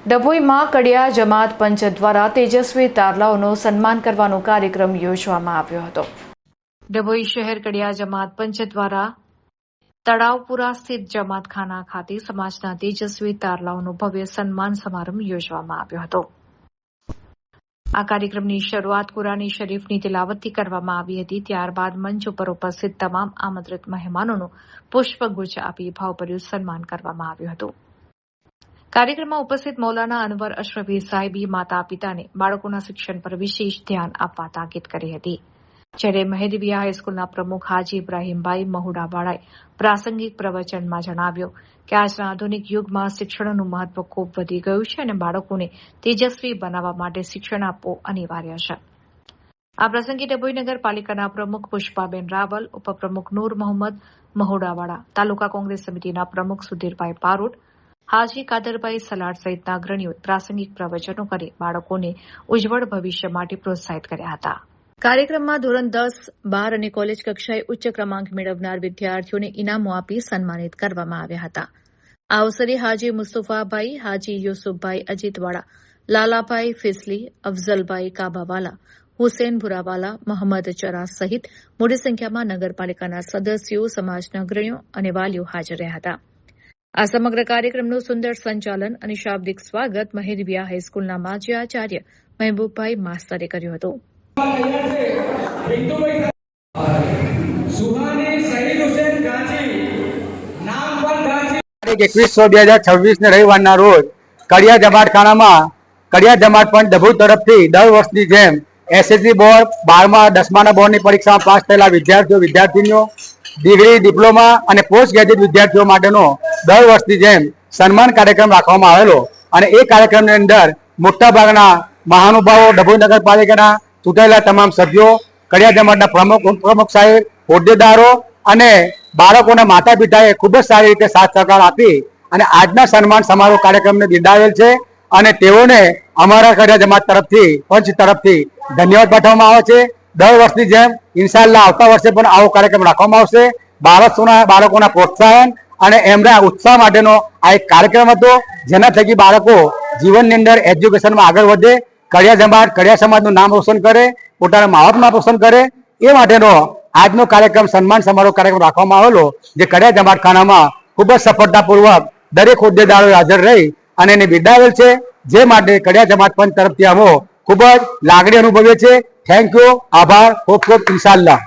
ડભોઈમાં કડિયા જમાત પંચ દ્વારા તેજસ્વી તારલાઓનું સન્માન કરવાનો કાર્યક્રમ યોજવામાં આવ્યો હતો। ડભોઈ શહેર કડિયા જમાત પંચ દ્વારા તળાવપુરા સ્થિત જમાતખાના ખાતે સમાજના તેજસ્વી તારલાઓનો ભવ્ય સન્માન સમારંભ યોજવામાં આવ્યો હતો। આ કાર્યક્રમની શરૂઆત કુરાની શરીફની તિલાવતથી કરવામાં આવી હતી। ત્યારબાદ મંચ ઉપર ઉપસ્થિત તમામ આમંત્રિત મહેમાનોનું પુષ્પગુચ્છ આપી ભાવભર્યું સન્માન કરવામાં આવ્યું હતું। કાર્યક્રમમાં ઉપસ્થિત મૌલાના અનવર અશરફી સાહેબી માતા પિતાને બાળકોના શિક્ષણ પર વિશેષ ધ્યાન આપવા તાકીદ કરી હતી। જ્યારે મહેદવિયા હાઈસ્કૂલના પ્રમુખ હાજી ઇબ્રાહીમભાઈ મહુડાવાળાએ પ્રાસંગિક પ્રવચનમાં જણાવ્યું કે આજના આધુનિક યુગમાં શિક્ષણનું મહત્વ ખૂબ વધી ગયું છે અને બાળકોને તેજસ્વી બનાવવા માટે શિક્ષણ આપવું અનિવાર્ય છે। આ પ્રસંગે ડભોઈ નગરપાલિકાના પ્રમુખ પુષ્પાબેન રાવલ, ઉપપ્રમુખ નૂર મોહમ્મદ મહુડાવાળા, તાલુકા કોંગ્રેસ સમિતિના પ્રમુખ સુધીરભાઈ પારોટ, હાજી કાદરભાઈ સલાડ સહિતના અગ્રણીઓએ પ્રાસંગિક પ્રવચનો કરી બાળકોને ઉજ્જવળ ભવિષ્ય માટે પ્રોત્સાહિત કર્યા હતા। કાર્યક્રમમાં ધોરણ 10, 12 અને કોલેજ કક્ષાએ ઉચ્ચ ક્રમાંક મેળવનાર વિદ્યાર્થીઓને ઇનામો આપી સન્માનિત કરવામાં આવ્યા હતા। આ અવસરે હાજી મુસ્તફાભાઈ, હાજી યુસુફભાઈ અજીતવાળા, લાલાભાઈ ફિસલી, અફઝલભાઈ કાબાવાલા, હુસેન ભુરાવાલા, મોહમ્મદ ચરા સહિત મોટી સંખ્યામાં નગરપાલિકાના સદસ્યો, સમાજના અગ્રણીઓ અને વાલીઓ હાજર રહ્યા હતા। આ સમગ્ર કાર્યક્રમનું સુંદર સંચાલન અને શાબ્દિક સ્વાગત મહેદવિયા હાઈસ્કૂલના માજી આચાર્ય મહેબૂબભાઈ માસ્તરે કર્યું હતું। તારીખ 21/6/2026 રવિવારના રોજ કડિયા જમાતખાનામાં કડિયા જમાત પંચ ડભોઈ તરફથી દર વર્ષની જેમ એસએસસી બોર્ડ, 12મા 10માના બોર્ડની પરીક્ષામાં પાસ થયેલા વિદ્યાર્થીઓ વિદ્યાર્થીનીઓ, ડિગ્રી, ડિપ્લોમા અને પોસ્ટ ગ્રેજ્યુએટ વિદ્યાર્થીઓ માટેનો દર વર્ષની જેમ સન્માન કાર્યક્રમ રાખવામાં આવેલો અને એ કાર્યક્રમની અંદર મોટાભાગના મહાનુભાવો, ડભોઈ નગરપાલિકાના ચૂંટાયેલા તમામ સભ્યો, કડિયા જમાતના પ્રમુખ, ઉપપ્રમુખ સાહેબ, હોદ્દેદારો અને બાળકોના માતા પિતાએ ખૂબ જ સારી રીતે સાથ સહકાર આપી અને આજના સન્માન સમારોહ કાર્યક્રમને બિરદાવેલ છે અને તેઓને અમારા કડિયા જમાત તરફથી, પંચ તરફથી ધન્યવાદ પાઠવવામાં આવે છે। દર વર્ષની જેમ ઇન્શાઅલ્લાહ આવતા વર્ષે પણ આવો કાર્યક્રમ રાખવામાં આવશે। બાળકોના પ્રોત્સાહન અને એમના ઉત્સાહ માટેનો આ એક કાર્યક્રમ હતો, જેના થકી બાળકો જીવનની અંદર એજ્યુકેશનમાં આગળ વધે, કડિયા જમાત, કડિયા સમાજનું નામ રોશન કરે, પોતાના મા બાપનું નામ રોશન કરે, એ માટેનો આજનો કાર્યક્રમ સન્માન સમારોહ કાર્યક્રમ રાખવામાં આવેલો, જે કડિયા જમાતખાનામાં ખૂબ જ સફળતાપૂર્વક દરેક હોદ્દેદારોએ હાજર રહી અને એને બિરદાવેલ છે, જે માટે કડિયા જમાત પંચ તરફથી અમે ખૂબ જ લાગણી અનુભવીએ છીએ। થેન્ક યુ, આભાર, ખૂબ ખૂબ ઇન્શાઅલ્લાહ।